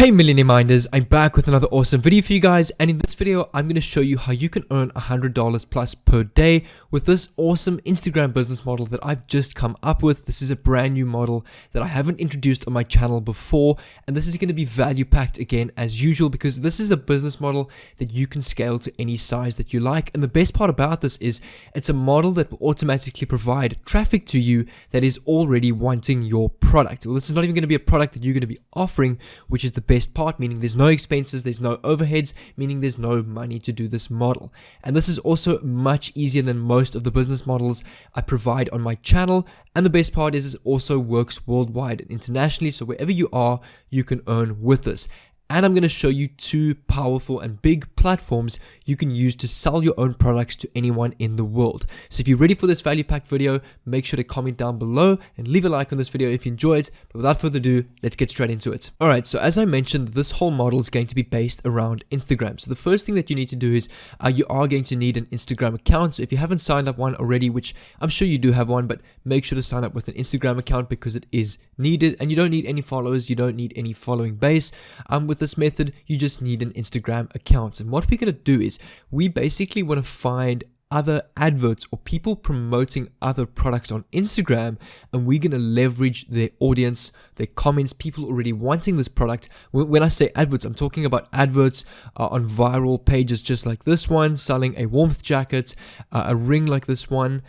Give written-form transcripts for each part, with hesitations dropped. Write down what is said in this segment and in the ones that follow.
Hey Millionaire Minders, I'm back with another awesome video for you guys, and in this video I'm going to show you how you can earn $100 plus per day with this awesome Instagram business model that I've just come up with. This is a brand new model that I haven't introduced on my channel before, and this is going to be value packed again as usual because this is a business model that you can scale to any size that you like. And the best part about this is it's a model that will automatically provide traffic to you that is already wanting your product. Well, this is not even going to be a product that you're going to be offering, which is the best part, meaning there's no expenses, there's no overheads, meaning there's no money to do this model. And this is also much easier than most of the business models I provide on my channel. And the best part is it also works worldwide and internationally, so wherever you are, you can earn with this. And I'm going to show you two powerful and big platforms you can use to sell your own products to anyone in the world. So if you're ready for this value packed video, make sure to comment down below and leave a like on this video if you enjoy it. But without further ado, let's get straight into it. Alright, so as I mentioned, this whole model is going to be based around Instagram. So the first thing that you need to do is you are going to need an Instagram account. So if you haven't signed up one already, which I'm sure you do have one, but make sure to sign up with an Instagram account because it is needed, and you don't need any followers, you don't need any following base. With this method, you just need an Instagram account. And what we're going to do is we basically want to find other adverts or people promoting other products on Instagram, and we're going to leverage their audience, their comments, people already wanting this product. When I say adverts, I'm talking about adverts on viral pages just like this one, selling a warmth jacket, a ring like this one,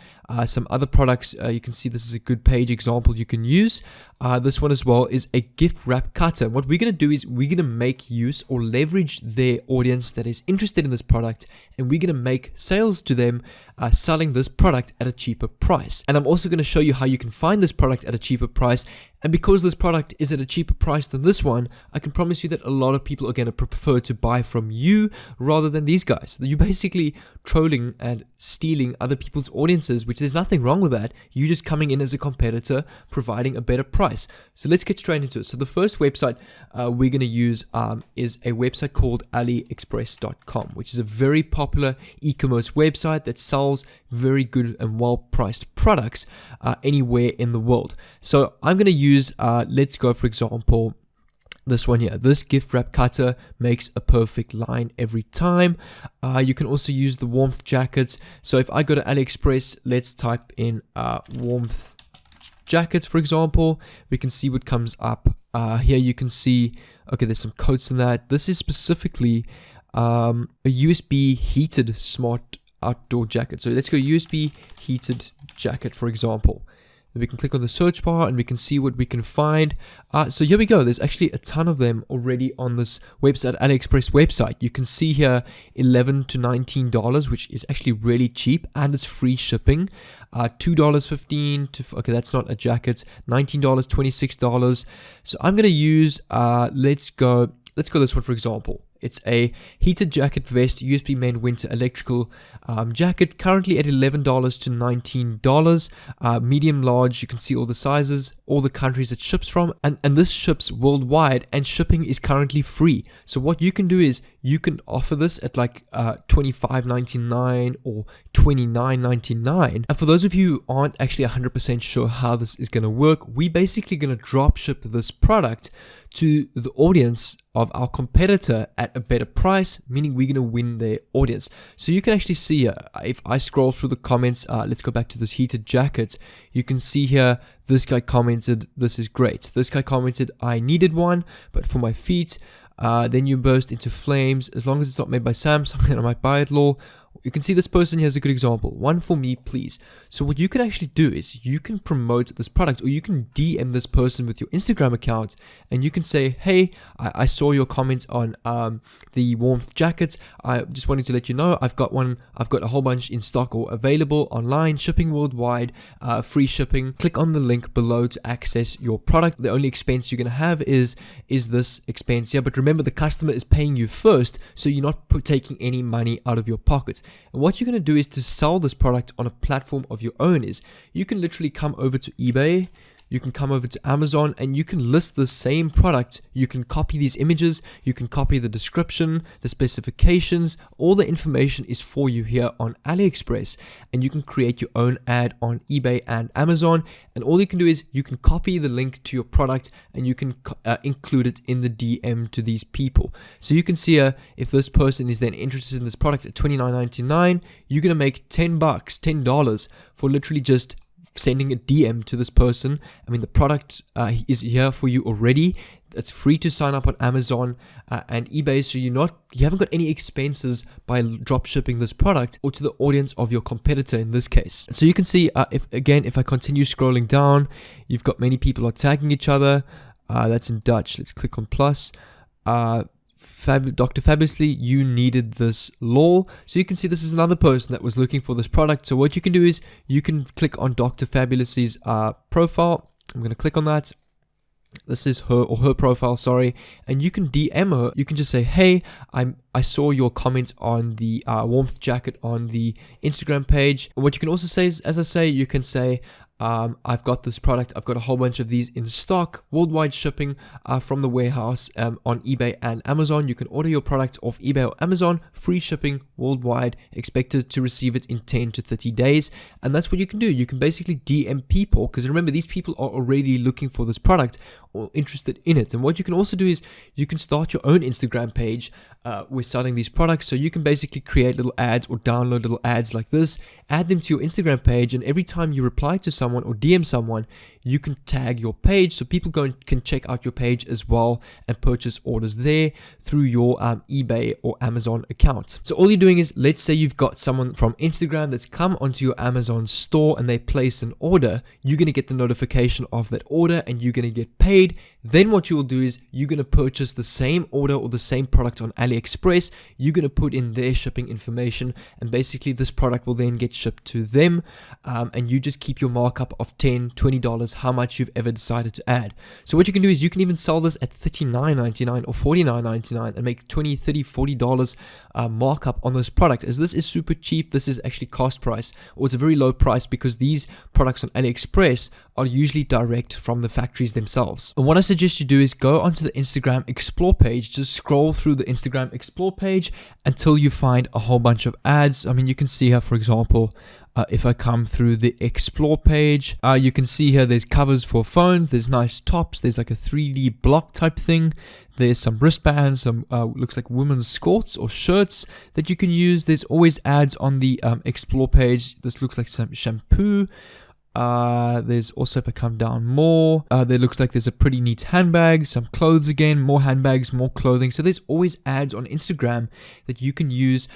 some other products. You can see this is a good page example you can use. This one as well is a gift wrap cutter. What we're going to do is we're going to make use or leverage their audience that is interested in this product, and we're going to make sales to them selling this product at a cheaper price. And I'm also going to show you how you can find this product at a cheaper price. And because this product is at a cheaper price than this one, I can promise you that a lot of people are going to prefer to buy from you rather than these guys. You're basically trolling and stealing other people's audiences, which there's nothing wrong with that. You're just coming in as a competitor, providing a better price. So let's get straight into it. So the first website we're going to use is a website called aliexpress.com, which is a very popular e-commerce website that sells very good and well-priced products anywhere in the world. So I'm going to use, let's go for example, this one here. This gift wrap cutter makes a perfect line every time. You can also use the warmth jackets. So if I go to AliExpress, let's type in warmth jackets, for example, we can see what comes up. Here you can see, okay, there's some coats in that. This is specifically a USB heated smart outdoor jacket. So let's go USB heated jacket, for example. We can click on the search bar and we can see what we can find. So here we go. There's actually a ton of them already on this website, AliExpress website. You can see here $11 to $19, which is actually really cheap, and it's free shipping. $2.15 to, okay, that's not a jacket. $19, $26. So I'm gonna use let's go this one, for example. It's a heated jacket vest, USB main winter electrical jacket, currently at $11 to $19. Medium, large, you can see all the sizes, all the countries it ships from, and this ships worldwide, and shipping is currently free. So what you can do is you can offer this at like $25.99 or $29.99. And for those of you who aren't actually 100% sure how this is going to work, we basically going to drop ship this product to the audience of our competitor at a better price, meaning we're going to win their audience. So you can actually see here, if I scroll through the comments, let's go back to this heated jacket. You can see here, this guy commented, this is great. This guy commented, I needed one, but for my feet. Then you burst into flames. As long as it's not made by Samsung, then I might buy it, lol. You can see this person here is a good example. One for me, please. So what you can actually do is you can promote this product, or you can DM this person with your Instagram account, and you can say, hey, I saw your comments on the warmth jackets. I just wanted to let you know I've got one. I've got a whole bunch in stock or available online, shipping worldwide, free shipping. Click on the link below to access your product. The only expense you're going to have is this expense here. But remember, the customer is paying you first, so you're not taking any money out of your pockets. And what you're going to do is to sell this product on a platform of your own is you can literally come over to eBay, you can come over to Amazon and you can list the same product. You can copy these images, you can copy the description, the specifications, all the information is for you here on AliExpress, and you can create your own ad on eBay and Amazon. And all you can do is you can copy the link to your product and you can include it in the DM to these people. So you can see here, if this person is then interested in this product at $29.99, you're going to make $10 for literally just sending a DM to this person. I mean, the product is here for you already. It's free to sign up on Amazon and eBay, so you haven't got any expenses by drop shipping this product or to the audience of your competitor in this case. So you can see if I continue scrolling down, you've got many people are tagging each other. That's in Dutch. Let's click on plus. Dr. Fabulously, you needed this lol. So you can see this is another person that was looking for this product. So what you can do is you can click on Dr. Fabulously's profile. I'm going to click on that. This is her profile, sorry, and you can DM her. You can just say, hey, I saw your comment on the warmth jacket on the Instagram page. And what you can also say is, as I say, you can say, I've got this product, I've got a whole bunch of these in stock, worldwide shipping from the warehouse on eBay and Amazon. You can order your product off eBay or Amazon, free shipping worldwide, expected to receive it in 10 to 30 days. And that's what you can do. You can basically DM people, because remember, these people are already looking for this product or interested in it. And what you can also do is you can start your own Instagram page with selling these products. So you can basically create little ads or download little ads like this, add them to your Instagram page, and every time you reply to someone or DM someone, you can tag your page so people can check out your page as well and purchase orders there through your eBay or Amazon account. So all you're doing is, let's say you've got someone from Instagram that's come onto your Amazon store and they place an order. You're going to get the notification of that order and you're going to get paid. Then what you will do is you're going to purchase the same order or the same product on AliExpress. You're going to put in their shipping information, and basically this product will then get shipped to them, and you just keep your markup of $10, $20, how much you've ever decided to add. So what you can do is you can even sell this at $39.99 or $49.99 and make $20, $30, $40 markup on this product, as this is super cheap. This is actually cost price, or it's a very low price, because these products on AliExpress are usually direct from the factories themselves. And what I suggest you do is go onto the Instagram Explore page, just scroll through the Instagram Explore page until you find a whole bunch of ads. I mean, you can see here, for example, if I come through the Explore page, you can see here there's covers for phones, there's nice tops, there's like a 3D block type thing, there's some wristbands, some looks like women's skirts or shirts that you can use. There's always ads on the Explore page. This looks like some shampoo. There's also, if I come down more, there looks like there's a pretty neat handbag, some clothes again, more handbags, more clothing. So there's always ads on Instagram that you can use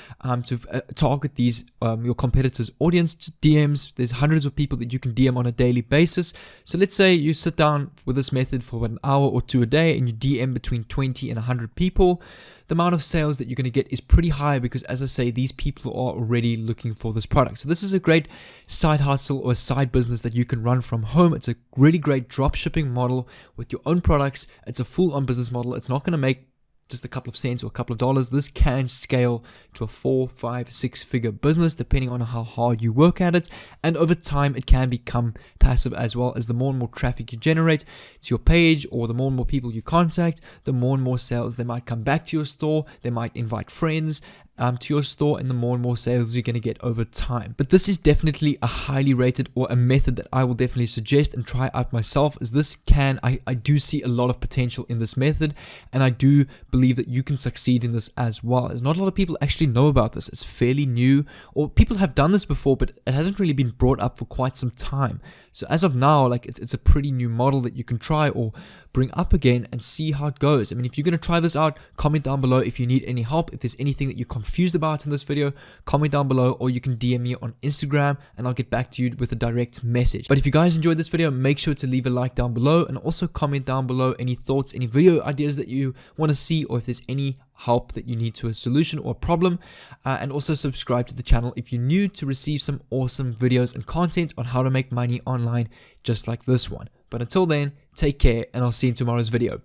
to target these your competitors' audience, DMs. There's hundreds of people that you can DM on a daily basis. So let's say you sit down with this method for an hour or two a day and you DM between 20 and 100 people. The amount of sales that you're going to get is pretty high, because, as I say, these people are already looking for this product. So this is a great side hustle or a side business that you can run from home. It's a really great drop shipping model with your own products. It's a full-on business model. It's not going to make just a couple of cents or a couple of dollars. This can scale to a 4, 5, 6 figure business depending on how hard you work at it, and over time it can become passive as well, as the more and more traffic you generate to your page, or the more and more people you contact, the more and more sales they might come back to your store. They might invite friends to your store, and the more and more sales you're going to get over time. But this is definitely a highly rated, or a method that I will definitely suggest and try out myself, as this I do see a lot of potential in this method, and I do believe that you can succeed in this as well, as not a lot of people actually know about this. It's fairly new, or people have done this before, but it hasn't really been brought up for quite some time. So as of now, like, it's a pretty new model that you can try or bring up again and see how it goes. I mean, if you're going to try this out, comment down below if you need any help. If there's anything that you're confused about in this video, comment down below, or you can DM me on Instagram and I'll get back to you with a direct message. But if you guys enjoyed this video, make sure to leave a like down below, and also comment down below any thoughts, any video ideas that you want to see, or if there's any help that you need to a solution or a problem, and also subscribe to the channel if you're new to receive some awesome videos and content on how to make money online just like this one. But until then, take care, and I'll see you in tomorrow's video.